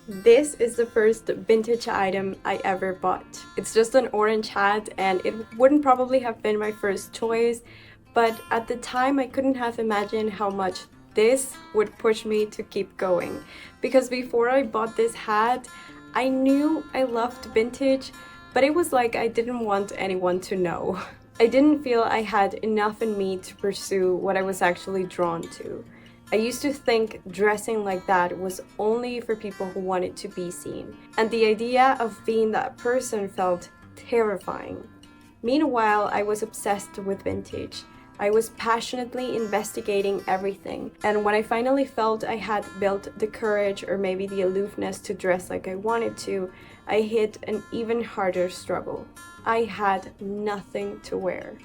This is the first vintage item I ever bought. It's just an orange hat and it wouldn't probably have been my first choice, but at the time I couldn't have imagined how much this would push me to keep going. Because before I bought this hat, I knew I loved vintage, but it was like I didn't want anyone to know. I didn't feel I had enough in me to pursue what I was actually drawn to. I used to think dressing like that was only for people who wanted to be seen, and the idea of being that person felt terrifying. Meanwhile, I was obsessed with vintage. I was passionately investigating everything, and when I finally felt I had built the courage or maybe the aloofness to dress like I wanted to, I hit an even harder struggle. I had nothing to wear.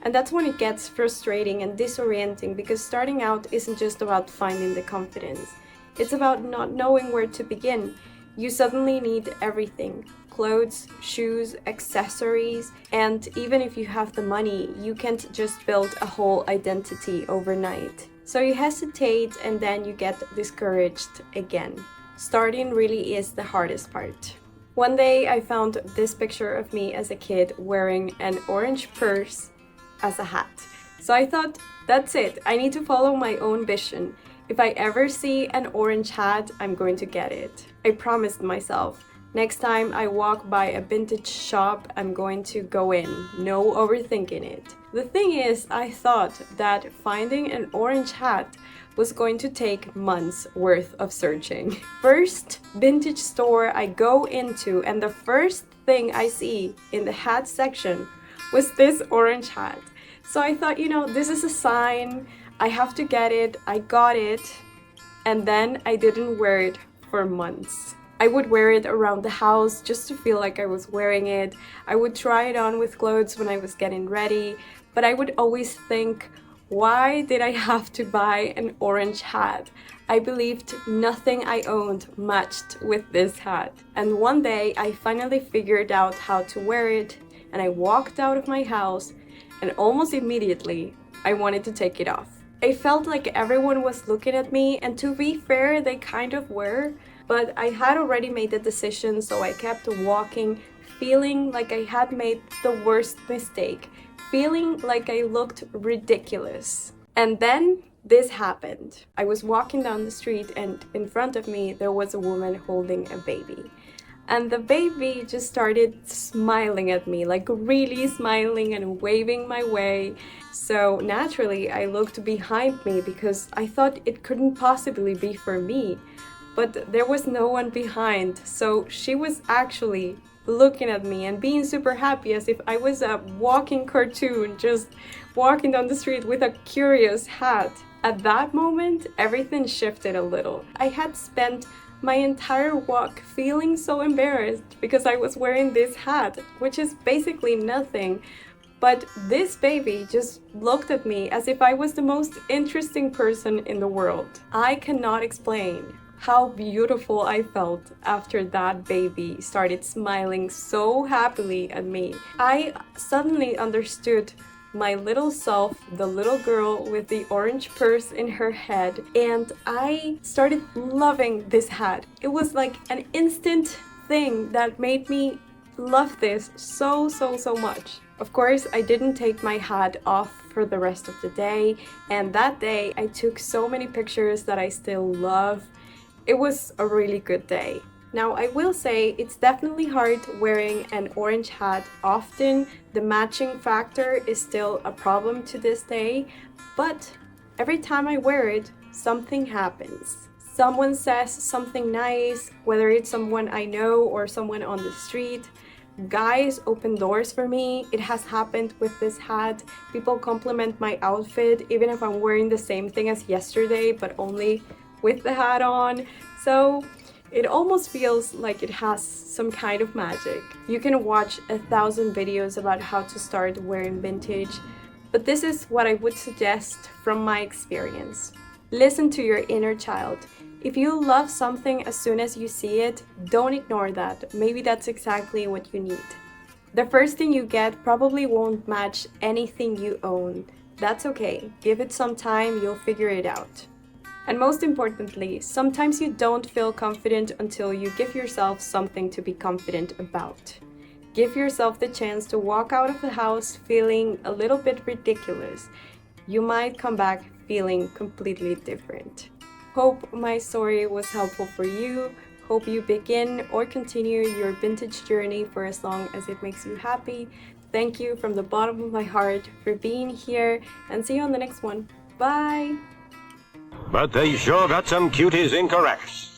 And that's when it gets frustrating and disorienting, because starting out isn't just about finding the confidence. It's about not knowing where to begin. You suddenly need everything. Clothes, shoes, accessories, and even if you have the money, you can't just build a whole identity overnight. So you hesitate and then you get discouraged again. Starting really is the hardest part. One day I found this picture of me as a kid wearing an orange purse as a hat. So I thought, that's it, I need to follow my own vision. If I ever see an orange hat, I'm going to get it. I promised myself, next time I walk by a vintage shop, I'm going to go in, no overthinking it. The thing is, I thought that finding an orange hat was going to take months worth of searching. First vintage store I go into, and the first thing I see in the hat section was this orange hat. So I thought, this is a sign, I have to get it. I got it, and then I didn't wear it for months. I would wear it around the house just to feel like I was wearing it. I would try it on with clothes when I was getting ready, but I would always think, why did I have to buy an orange hat? I believed nothing I owned matched with this hat. And one day I finally figured out how to wear it, and I walked out of my house, and almost immediately I wanted to take it off. I felt like everyone was looking at me, and to be fair, they kind of were, but I had already made the decision, so I kept walking, feeling like I had made the worst mistake, feeling like I looked ridiculous. And then this happened. I was walking down the street, and in front of me there was a woman holding a baby. And the baby just started smiling at me, like really smiling and waving my way. So naturally, I looked behind me because I thought it couldn't possibly be for me. But there was no one behind, so she was actually looking at me and being super happy, as if I was a walking cartoon, just walking down the street with a curious hat. At that moment, everything shifted a little. I had spent my entire walk feeling so embarrassed because I was wearing this hat, which is basically nothing. But this baby just looked at me as if I was the most interesting person in the world. I cannot explain how beautiful I felt after that baby started smiling so happily at me. I suddenly understood my little self, the little girl with the orange purse in her head, and I started loving this hat. It was like an instant thing that made me love this so much. Of course, I didn't take my hat off for the rest of the day, and that day I took so many pictures that I still love. It was a really good day. Now, I will say it's definitely hard wearing an orange hat often. The matching factor is still a problem to this day, but every time I wear it, something happens. Someone says something nice, whether it's someone I know or someone on the street. Guys open doors for me. It has happened with this hat. People compliment my outfit, even if I'm wearing the same thing as yesterday, but only with the hat on. So it almost feels like it has some kind of magic. You can watch 1,000 videos about how to start wearing vintage, but this is what I would suggest from my experience. Listen to your inner child. If you love something as soon as you see it, don't ignore that. Maybe that's exactly what you need. The first thing you get probably won't match anything you own. That's okay. Give it some time, you'll figure it out. And most importantly, sometimes you don't feel confident until you give yourself something to be confident about. Give yourself the chance to walk out of the house feeling a little bit ridiculous. You might come back feeling completely different. Hope my story was helpful for you. Hope you begin or continue your vintage journey for as long as it makes you happy. Thank you from the bottom of my heart for being here, and see you on the next one. Bye! But they sure got some cuties incorrect.